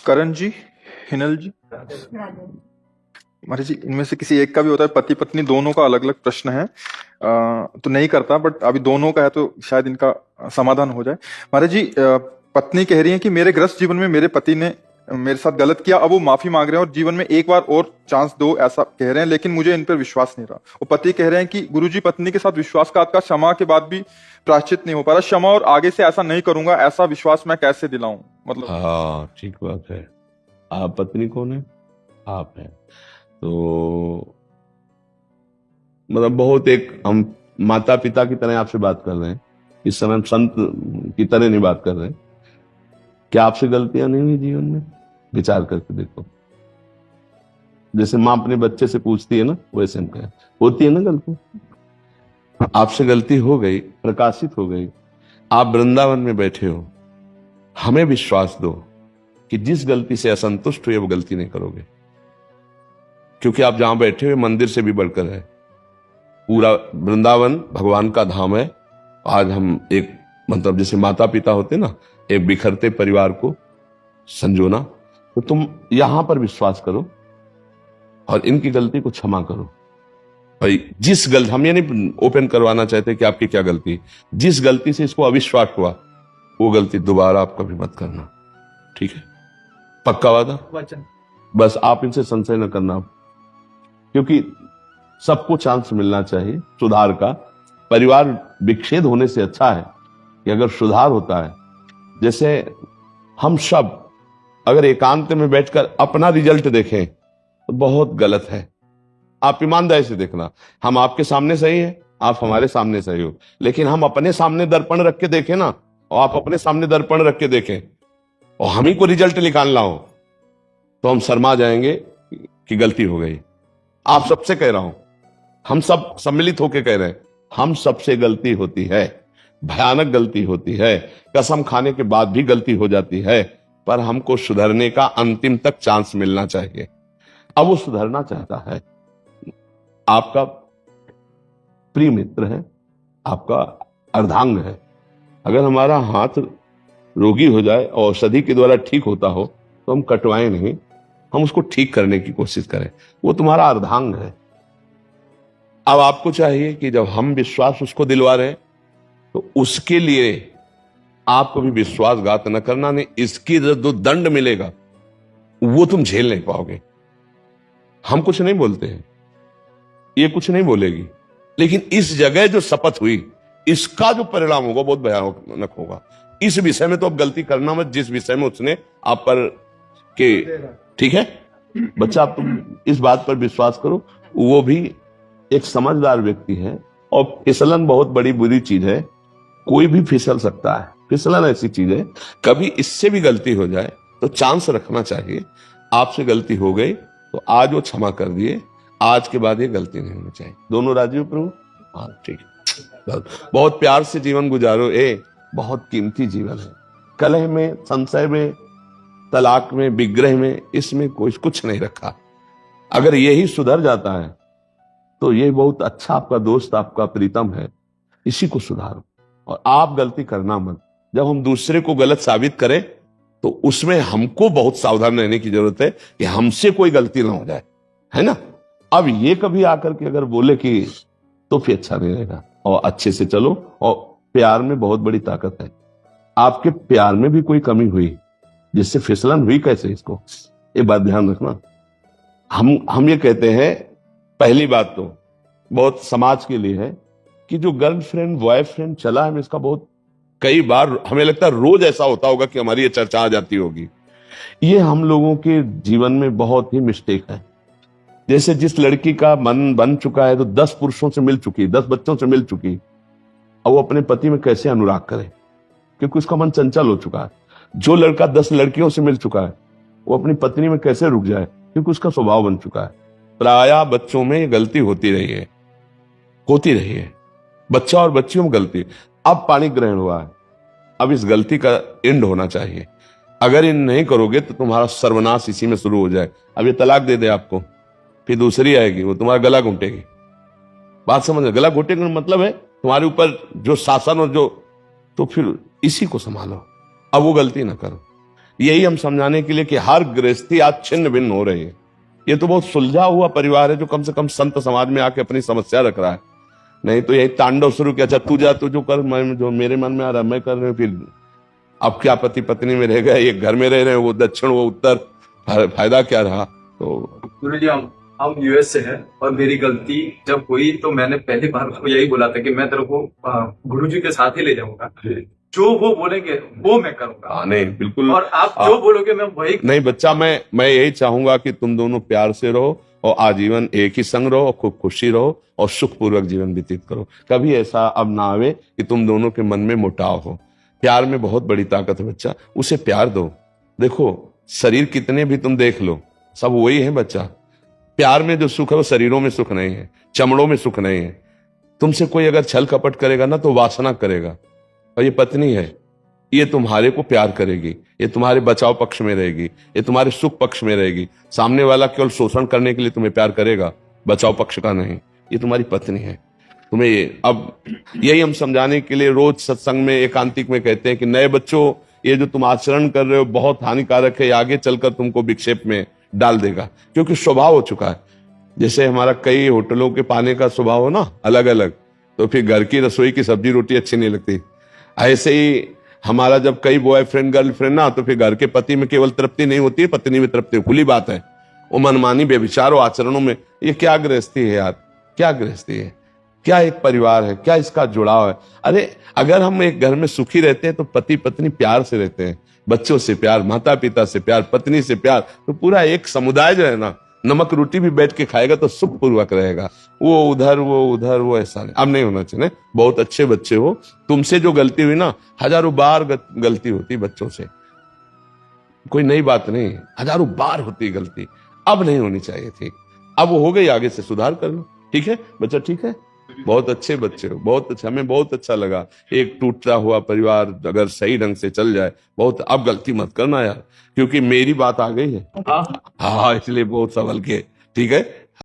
करण जी, हिनल जी, महाराज जी, इनमें से किसी एक का भी होता है, पति पत्नी दोनों का अलग अलग प्रश्न है। तो नहीं करता, बट अभी दोनों का है तो शायद इनका समाधान हो जाए। महाराज जी, पत्नी कह रही है कि मेरे गृहस्थ जीवन में मेरे पति ने मेरे साथ गलत किया, अब वो माफी मांग रहे हैं और जीवन में एक बार और चांस दो ऐसा कह रहे हैं, लेकिन मुझे इन पर विश्वास नहीं रहा। वो पति कह रहे हैं कि गुरुजी, पत्नी के साथ विश्वासघात का क्षमा के बाद भी प्रायश्चित नहीं हो पा रहा, क्षमा और आगे से ऐसा नहीं करूंगा, ऐसा विश्वास मैं कैसे दिलाऊं? मतलब हाँ, ठीक बात है। आप पत्नी कौन है? आप हैं। तो मतलब बहुत एक हम माता पिता की तरह आपसे बात कर रहे हैं, इस समय हम संत की तरह नहीं बात कर रहे हैं। क्या आपसे गलतियां नहीं हुई जीवन में? विचार करके देखो। जैसे माँ अपने बच्चे से पूछती है ना, वैसे हम कहें होती है ना गलती। आपसे गलती हो गई, प्रकाशित हो गई, आप वृंदावन में बैठे हो, हमें विश्वास दो कि जिस गलती से असंतुष्ट हुए वो गलती नहीं करोगे, क्योंकि आप जहां बैठे हुए मंदिर से भी बढ़कर है। पूरा वृंदावन भगवान का धाम है। आज हम एक मतलब जैसे माता पिता होते ना, एक बिखरते परिवार को संजोना, तो तुम यहां पर विश्वास करो और इनकी गलती को क्षमा करो। भाई जिस गलती, हम ये नहीं ओपन करवाना चाहते कि आपकी क्या गलती, जिस गलती से इसको अविश्वास हुआ वो गलती दोबारा आप कभी मत करना। ठीक है? पक्का वादा? वचन। बस आप इनसे संशय न करना, क्योंकि सबको चांस मिलना चाहिए सुधार का। परिवार विच्छेद होने से अच्छा है कि अगर सुधार होता है। जैसे हम सब अगर एकांत में बैठकर अपना रिजल्ट देखें तो बहुत गलत है। आप ईमानदारी से देखना, हम आपके सामने सही है, आप हमारे सामने सही हो, लेकिन हम अपने सामने दर्पण रख के देखें ना, और आप अपने सामने दर्पण रख के देखें और हम ही को रिजल्ट निकालना हो, तो हम शर्मा जाएंगे कि गलती हो गई। आप सबसे कह रहा हूं, हम सब सम्मिलित होकर कह रहे हैं, हम सबसे गलती होती है, भयानक गलती होती है, कसम खाने के बाद भी गलती हो जाती है, पर हमको सुधरने का अंतिम तक चांस मिलना चाहिए। अब वो सुधरना चाहता है, आपका प्रिय मित्र है, आपका अर्धांग है। अगर हमारा हाथ रोगी हो जाए और औषधि के द्वारा ठीक होता हो तो हम कटवाएं नहीं, हम उसको ठीक करने की कोशिश करें। वो तुम्हारा अर्धांग है। अब आपको चाहिए कि जब हम विश्वास उसको दिलवा रहे हैं तो उसके लिए आप कभी विश्वासघात न करना, नहीं इसकी जो दंड मिलेगा वो तुम झेल नहीं पाओगे। हम कुछ नहीं बोलते हैं, ये कुछ नहीं बोलेगी, लेकिन इस जगह जो शपथ हुई इसका जो परिणाम होगा बहुत भयानक होगा। इस विषय में तो अब गलती करना मत, जिस विषय में उसने आप पर के, ठीक है बच्चा, आप तुम इस बात पर विश्वास करो। वो भी एक समझदार व्यक्ति है, और फिसलन बहुत बड़ी बुरी चीज है, कोई भी फिसल सकता है। फिसलन ऐसी चीज है, कभी इससे भी गलती हो जाए तो चांस रखना चाहिए। आपसे गलती हो गई तो आज वो क्षमा कर दिए, आज के बाद ये गलती नहीं होनी चाहिए। दोनों राजी हो प्रभु? हाँ ठीक है। बहुत प्यार से जीवन गुजारो, बहुत कीमती जीवन है। कलह में, संशय में, तलाक में, विग्रह में, इसमें कोई कुछ नहीं रखा। अगर यही सुधर जाता है तो ये बहुत अच्छा आपका दोस्त, आपका प्रीतम है, इसी को सुधारो। और आप गलती करना मत। जब हम दूसरे को गलत साबित करें तो उसमें हमको बहुत सावधान रहने की जरूरत है कि हमसे कोई गलती ना हो जाए, है ना? अब ये कभी आकर के अगर बोले कि, तो फिर अच्छा नहीं रहेगा। और अच्छे से चलो, और प्यार में बहुत बड़ी ताकत है। आपके प्यार में भी कोई कमी हुई जिससे फिसलन हुई, कैसे, इसको ये बात ध्यान रखना। हम ये कहते हैं, पहली बात तो बहुत समाज के लिए है कि जो गर्लफ्रेंड बॉयफ्रेंड चला है, इसका बहुत कई बार हमें लगता है रोज ऐसा होता होगा कि हमारी ये चर्चा आ जाती होगी। ये हम लोगों के जीवन में बहुत ही मिस्टेक है। जैसे जिस लड़की का मन बन चुका है तो 10 पुरुषों से मिल चुकी, 10 बच्चों से मिल चुकी, अब वो अपने पति में कैसे अनुराग करे, क्योंकि उसका मन चंचल हो चुका है। जो लड़का 10 लड़कियों से मिल चुका है वो अपनी पत्नी में कैसे रुक जाए, क्योंकि उसका स्वभाव बन चुका है। प्रायः बच्चों में ये गलती होती रही है, होती रही है, बच्चा और बच्चियों में गलती। अब पाणी ग्रहण हुआ है, अब इस गलती का एंड होना चाहिए। अगर इन नहीं करोगे तो तुम्हारा सर्वनाश इसी में शुरू हो जाए। अब ये तलाक दे दे आपको, फिर दूसरी आएगी, वो तुम्हारा गला घोंटेगी। बात समझ, गला घोंटेगा मतलब है तुम्हारे ऊपर जो शासन और जो, तो फिर इसी को संभालो। अब वो गलती ना करो। यही हम समझाने के लिए कि हर गृहस्थी आज छिन्न भिन्न हो रही है। ये तो बहुत सुलझा हुआ परिवार है जो कम से कम संत समाज में आके अपनी समस्या रख रहा है। नहीं तो यही तांडव शुरू किया, अच्छा तू जा, तू जो कर, मैं जो मेरे मन में आ रहा है मैं कर रहा हूं। फिर अब क्या पति पत्नी में रह गए, एक घर में रह रहे हैं, वो दक्षिण वो उत्तर, फायदा क्या रहा। तो गुरुजी हम यूएस से हैं और मेरी गलती जब हुई तो मैंने पहली बार उसको यही बोला था कि मैं तेरे को गुरुजी के साथ ही ले जाऊंगा, जो वो बोलेंगे वो मैं करूंगा। नहीं बिल्कुल, और आप जो बोलोगे मैं वही। नहीं बच्चा, मैं यही चाहूंगा कि तुम दोनों प्यार से रहो और आजीवन एक ही संग रहो, खूब खुशी रहो और सुखपूर्वक जीवन व्यतीत करो। कभी ऐसा अब ना आवे कि तुम दोनों के मन में मुटाव हो। प्यार में बहुत बड़ी ताकत है बच्चा, उसे प्यार दो। देखो शरीर कितने भी तुम देख लो, सब वही है बच्चा। प्यार में जो सुख है वो शरीरों में सुख नहीं है, चमड़ों में सुख नहीं है। तुमसे कोई अगर छल कपट करेगा ना तो वासना करेगा। और ये पत्नी है, ये तुम्हारे को प्यार करेगी, ये तुम्हारे बचाव पक्ष में रहेगी, ये तुम्हारे सुख पक्ष में रहेगी। सामने वाला केवल शोषण करने के लिए तुम्हें प्यार करेगा, बचाव पक्ष का नहीं। ये तुम्हारी पत्नी है। तुम्हें अब यही हम समझाने के लिए रोज सत्संग में एकांतिक में कहते हैं कि नए बच्चों, ये जो तुम आचरण कर रहे हो बहुत हानिकारक है, आगे चलकर तुमको विक्षेप में डाल देगा। क्योंकि स्वभाव हो चुका है। जैसे हमारा कई होटलों के पाने का स्वभाव हो ना अलग अलग, तो फिर घर की रसोई की सब्जी रोटी अच्छी नहीं लगती। ऐसे ही हमारा जब कई बॉयफ्रेंड गर्लफ्रेंड ना, तो फिर घर के पति में केवल तृप्ति नहीं होती है, पत्नी में तृप्ति। खुली बात है। वो मनमानी बेविचार और आचरणों में, ये क्या गृहस्थी है यार, क्या गृहस्थी है, क्या एक परिवार है, क्या इसका जुड़ाव है। अरे अगर हम एक घर में सुखी रहते हैं तो पति पत्नी प्यार से रहते हैं, बच्चों से प्यार, माता पिता से प्यार, पत्नी से प्यार, तो पूरा एक समुदाय जो है ना, नमक रोटी भी बैठ के खाएगा तो सुखपूर्वक रहेगा। वो उधर वो ऐसा नहीं, अब नहीं होना चाहिए। बहुत अच्छे बच्चे हो, तुमसे जो गलती हुई ना, हजारों बार गलती होती बच्चों से, कोई नई बात नहीं, हजारों बार होती गलती, अब नहीं होनी चाहिए थी। अब वो हो गई, आगे से सुधार कर लो। ठीक है बच्चा, ठीक है, बहुत अच्छे बच्चे हो, बहुत अच्छा, हमें बहुत अच्छा लगा। एक टूटता हुआ परिवार अगर सही ढंग से चल जाए, बहुत। अब गलती मत करना यार, क्योंकि मेरी बात आ गई है। हाँ, इसलिए बहुत संभल के, ठीक है।